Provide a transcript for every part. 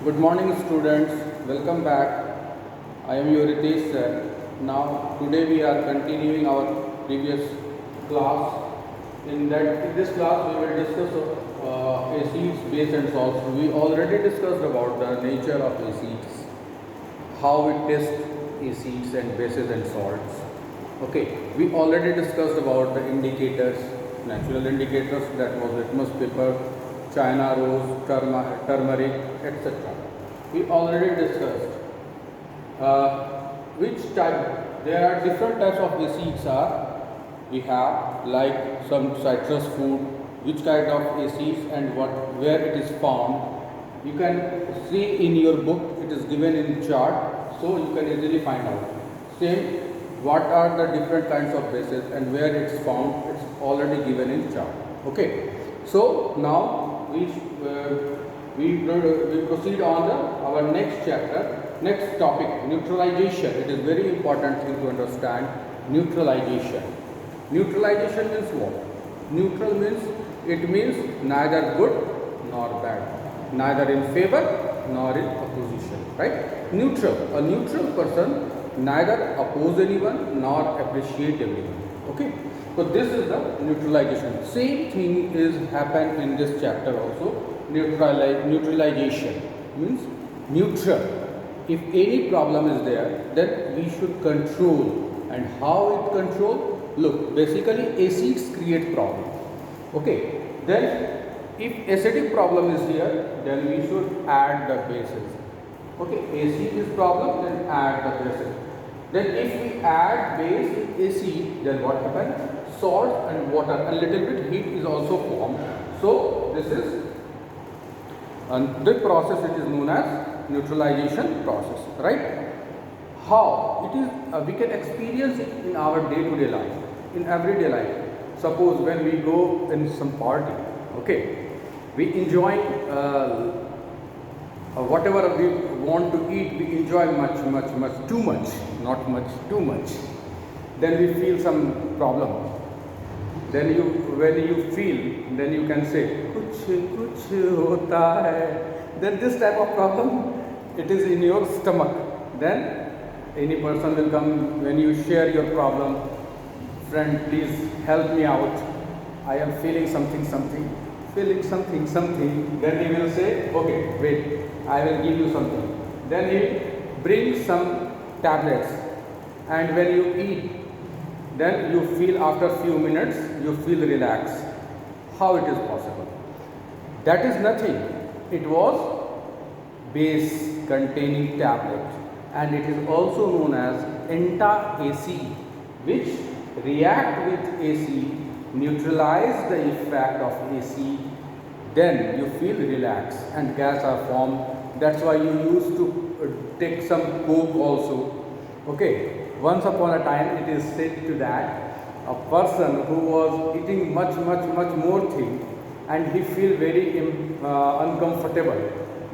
Good morning, students. Welcome back. I am your Ritesh sir. Now, today we are continuing our previous class. In this class, we will discuss acids, base, and salts. We already discussed about the nature of acids, how we test acids and bases and salts. Okay, we already discussed about the indicators, natural indicators, that was litmus paper, China rose, turmeric, etc. We already discussed which type. There are different types of acids are. We have like some citrus food, which kind of acids and where it is found. You can see in your book, it is given in chart, so you can easily find out. Same, what are the different kinds of bases and where it's found, it's already given in chart. Okay, so now we proceed on our next chapter, next topic, neutralization. It is very important thing to understand. Neutralization. Neutralization means what? Neutral means, it means neither good nor bad, neither in favor nor in opposition, right? Neutral. A neutral person neither oppose anyone nor appreciate everyone. Okay, so this is the neutralization. Same thing is happen in this chapter also. Neutralization means neutral. If any problem is there, then we should control. And how it control? Look, basically acids create problem. Okay, then if acidic problem is here, then we should add the bases. Okay, acid is problem, then add the bases. Then if we add base in acid, then what happens? Salt and water, a little bit heat is also formed. So this is, and this process it is known as neutralization process, right? How? It is, we can experience it in our day-to-day life, in everyday life. Suppose when we go in some party, okay, we enjoy whatever we want to eat, we enjoy much, too much, not much, too much. Then we feel some problem. Then when you feel, then you can say, kuch hota hai. Then this type of problem, it is in your stomach. Then any person will come, when you share your problem, friend, please help me out. I am feeling something, feeling something. Then he will say, okay, wait, I will give you something. Then he brings some tablets, and when you eat, then you feel after few minutes, you feel relaxed. How it is possible? That is nothing. It was base containing tablet, and it is also known as anti-AC, which react with AC, neutralize the effect of AC, then you feel relaxed and gas are formed. That's why you used to take some coke also. Okay, once upon a time it is said to that a person who was eating much more thing and he feel very uncomfortable.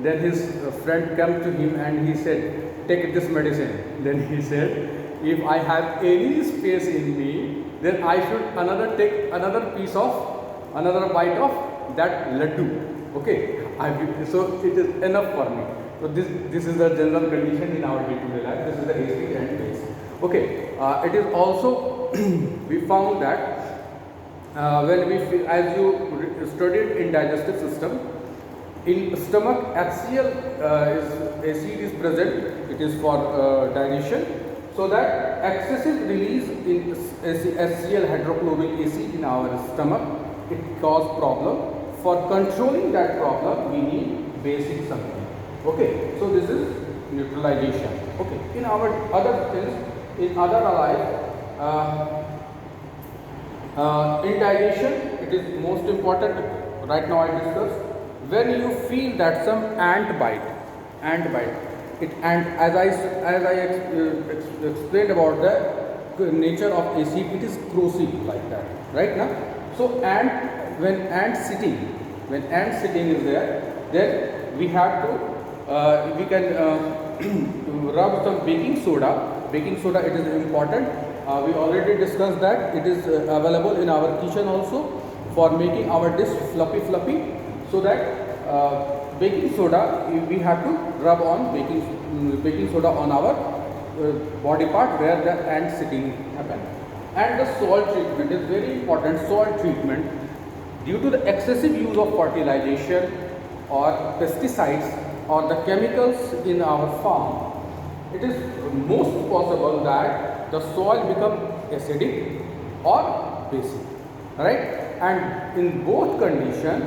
Then his friend came to him and he said, take this medicine. Then he said, if I have any space in me, then I should take another bite of that laddu. Okay, so it is enough for me. So this is the general condition in our day-to-day life. This is the acid and base. Okay, it is also we found that when we feel, as you studied in digestive system, in stomach HCl acid is present. It is for digestion. So that excessive release in HCl hydrochloric acid in our stomach, it cause problem. For controlling that problem, we need basic something. Okay, so this is neutralization. Okay, in our other things, in other life, in digestion, it is most important. Right now, I discussed when you feel that some ant bite. It, and as I explained about the nature of acid, it is corrosive like that, right now. So when ant sitting is there, then we have to we can rub some baking soda. Baking soda, it is important. We already discussed that it is available in our kitchen also for making our dish fluffy, so that baking soda, we have to rub on baking soda on our body part where the ant sitting happen. And the soil treatment is very important. Soil treatment, due to the excessive use of fertilization or pesticides or the chemicals in our farm, it is most possible that the soil become acidic or basic, right? And in both conditions,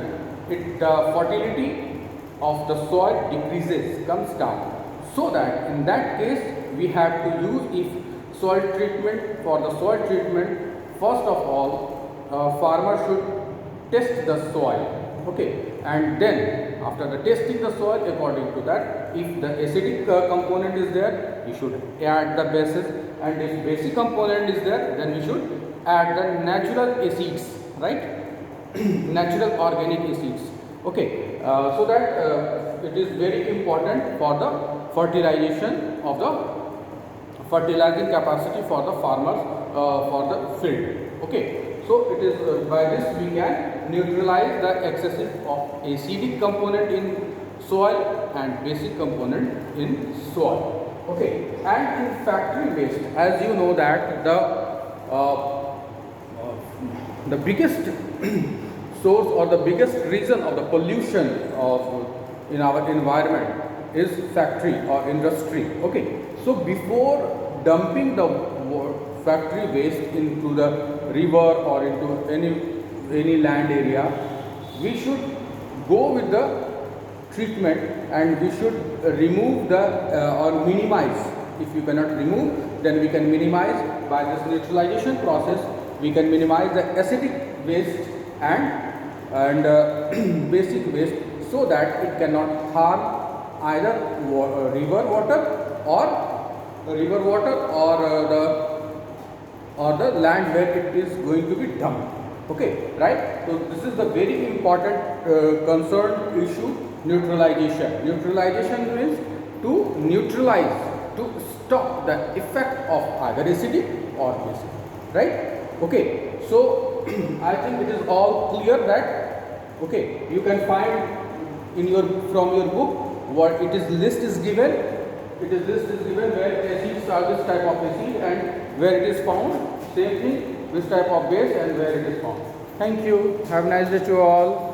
the fertility of the soil decreases, comes down. So that in that case, we have to use, if soil treatment, for the soil treatment, first of all, farmer should test the soil, okay, and then after the testing the soil, according to that, if the acidic component is there, we should add the bases, and if basic component is there, then we should add the natural acids, right? Natural organic acids, okay. So that it is very important for the fertilization of the fertilizing capacity for the farmers, for the field, okay. So it is by this we can neutralize the excessive of acidic component in soil and basic component in soil, okay. And in factory waste, as you know that the biggest source or the biggest reason of the pollution of in our environment is factory or industry, okay. So before dumping the factory waste into the river or into any land area, we should go with the treatment, and we should remove the or minimize. If you cannot remove, then we can minimize by this neutralization process. We can minimize the acidic waste and basic waste, so that it cannot harm either river water or the land where it is going to be dumped, okay, right? So this is the very important concern issue, neutralization. Neutralization means to neutralize, to stop the effect of either acidic or basic, right? Okay, so I think it is all clear that, okay, you can find in your, from your book, what it is list is given. It is list is given where acids are this type of acid, and where it is found, same thing, this type of base, and where it is found. Thank you. Have a nice day to all.